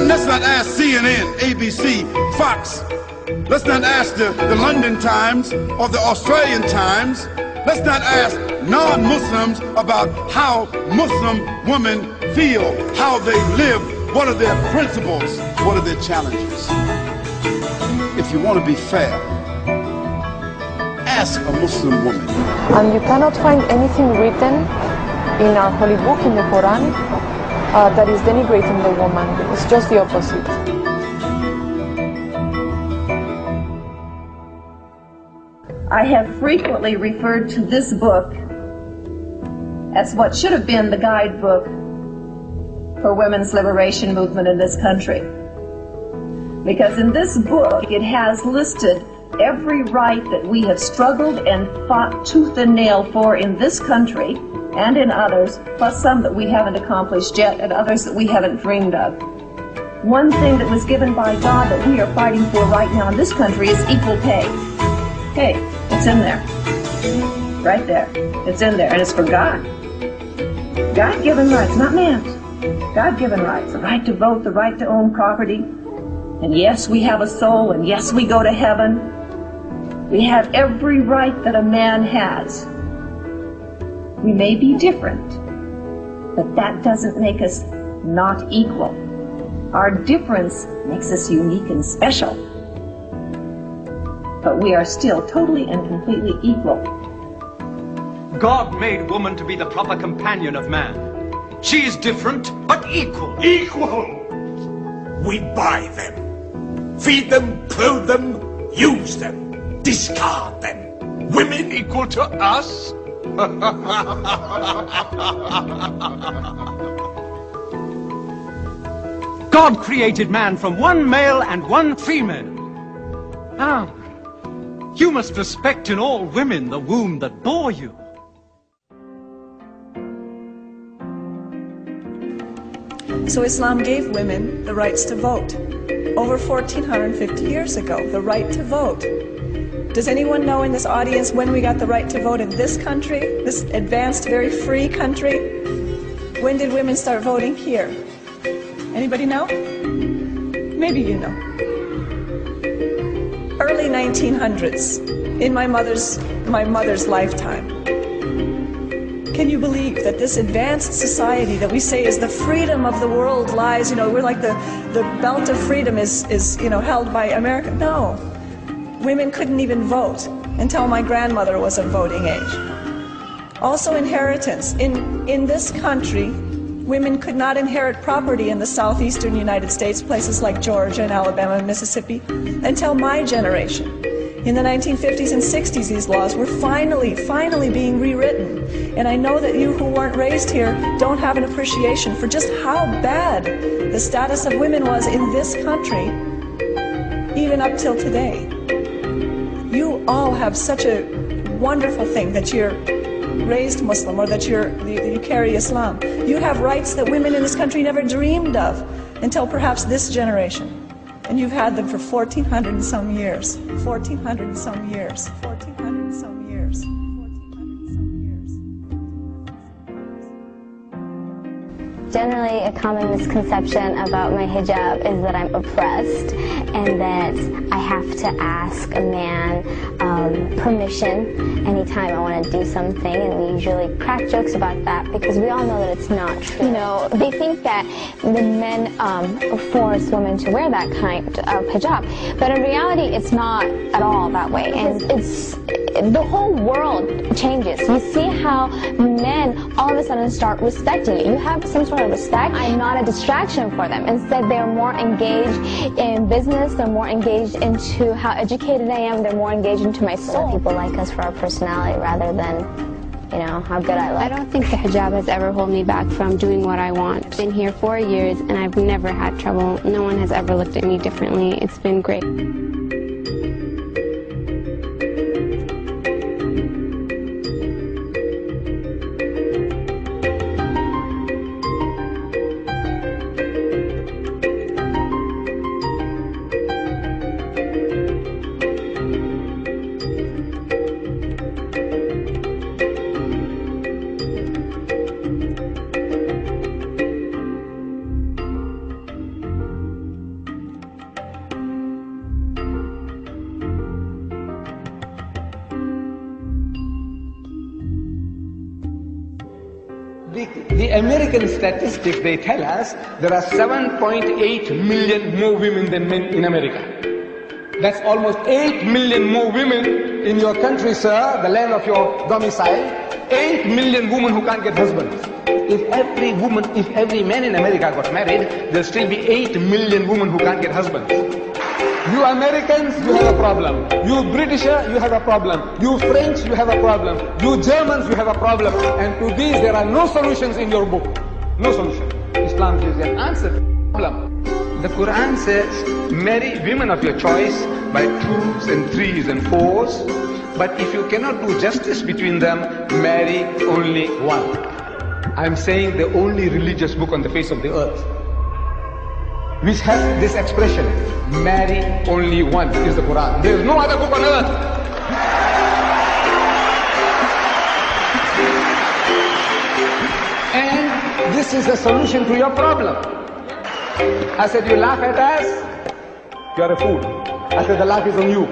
let's not ask CNN, ABC, Fox. Let's not ask the London Times or the Australian Times. Let's not ask non-Muslims about how Muslim women feel, how they live, what are their principles, what are their challenges. If you want to be fair, ask a Muslim woman. And you cannot find anything written in our holy book, in the Quran, that is denigrating the woman. It's just the opposite. I have frequently referred to this book as what should have been the guidebook for women's liberation movement in this country. Because in this book, it has listed every right that we have struggled and fought tooth and nail for in this country and in others, plus some that we haven't accomplished yet and others that we haven't dreamed of. One thing that was given by God that we are fighting for right now in this country is equal pay. Hey, it's in there. Right there. It's in there, and it's for God. God-given rights, not man's. God-given rights. The right to vote, the right to own property. And yes, we have a soul, and yes, we go to heaven. We have every right that a man has. We may be different, but that doesn't make us not equal. Our difference makes us unique and special. But we are still totally and completely equal. God made woman to be the proper companion of man. She is different, but equal. Equal! We buy them, feed them, clothe them, use them, discard them. Women Equal to us? God created man from one male and one female. Now, you must respect in all women the womb that bore you. So Islam gave women the rights to vote over 1450 years ago, the right to vote. Does anyone know in this audience when we got the right to vote in this country, this advanced, very free country? When did women start voting here? Anybody know? Maybe you know. Early 1900s, in my mother's lifetime. Can you believe that this advanced society that we say is the freedom of the world lies, we're like the belt of freedom is held by America? No. Women couldn't even vote until my grandmother was of voting age. Also inheritance. In this country, women could not inherit property in the southeastern United States, places like Georgia and Alabama and Mississippi, until my generation. In the 1950s and 60s, these laws were finally being rewritten. And I know that you who weren't raised here don't have an appreciation for just how bad the status of women was in this country, even up till today. You all have such a wonderful thing that you're raised Muslim or that you carry Islam. You have rights that women in this country never dreamed of until perhaps this generation. And you've had them for 1,400 and some years. 1,400 and some years. 1,400 and some years. 1,400 and some years. Generally, a common misconception about my hijab is that I'm oppressed and that I have to ask a man permission anytime I want to do something, and we usually crack jokes about that because we all know that it's not true. They think that the men force women to wear that kind of hijab, but in reality, it's not at all that way, and the whole world changes. You see how men all of a sudden start respecting you. You have some sort of respect. I'm not a distraction for them. Instead, they're more engaged in business. They're more engaged into how educated I am. They're more engaged into my soul. People like us for our personality rather than, how good I look. I don't think the hijab has ever held me back from doing what I want. I've been here 4 years and I've never had trouble. No one has ever looked at me differently. It's been great. The American statistics, they tell us there are 7.8 million more women than men in America. That's almost 8 million more women in your country, sir, the land of your domicile. 8 million women who can't get husbands. If every man in America got married, there'll still be 8 million women who can't get husbands. You Americans, you have a problem. You Britisher, you have a problem. You French, you have a problem. You Germans, you have a problem. And to these, there are no solutions in your book. No solution. Islam gives an answer to the problem. The Quran says, marry women of your choice by 2s and 3s and 4s. But if you cannot do justice between them, marry only one. I'm saying the only religious book on the face of the earth which has this expression, marry only one, is the Quran. There is no other book on earth. And this is the solution to your problem. I said, you laugh at us, you are a fool. I said, the laugh is on you.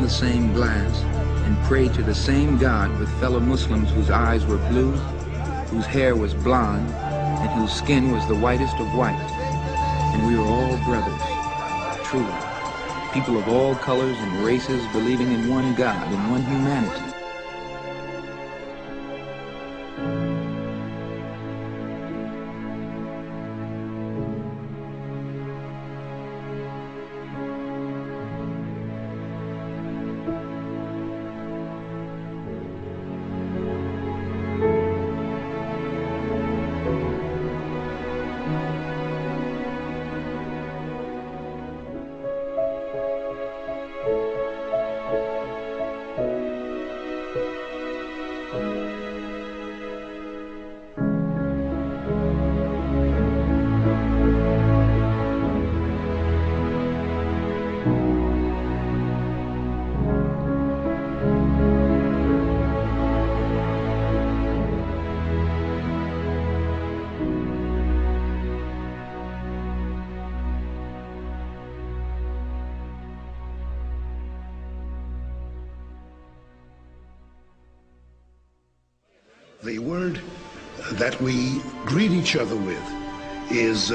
Same glass and prayed to the same God with fellow Muslims whose eyes were blue, whose hair was blonde, and whose skin was the whitest of white. And we were all brothers, truly, people of all colors and races believing in one God, in one humanity. The word that we greet each other with is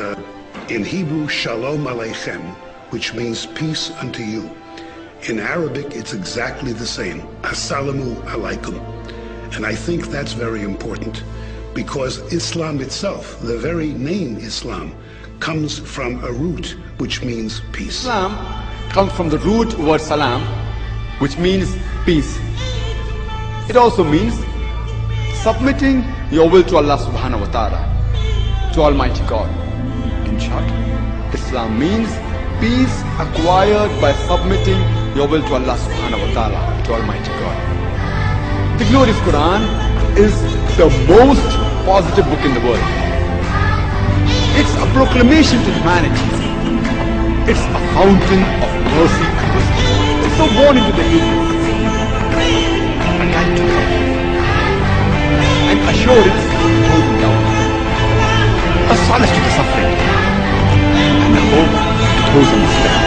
in Hebrew, Shalom Aleichem, which means peace unto you. In Arabic, it's exactly the same, Assalamu Alaikum. And I think that's very important because Islam itself, the very name Islam, comes from a root which means peace. Islam comes from the root word salam, which means peace. It also means submitting your will to Allah subhanahu wa ta'ala, to Almighty God. In short, Islam means peace acquired by submitting your will to Allah subhanahu wa ta'ala, to Almighty God. The glorious Quran is the most positive book in the world. It's a proclamation to humanity. It's a fountain of mercy and wisdom. It's so born into the ages. A guide to life. And assurance to those in doubt, a solace to the suffering, and a hope to those in despair.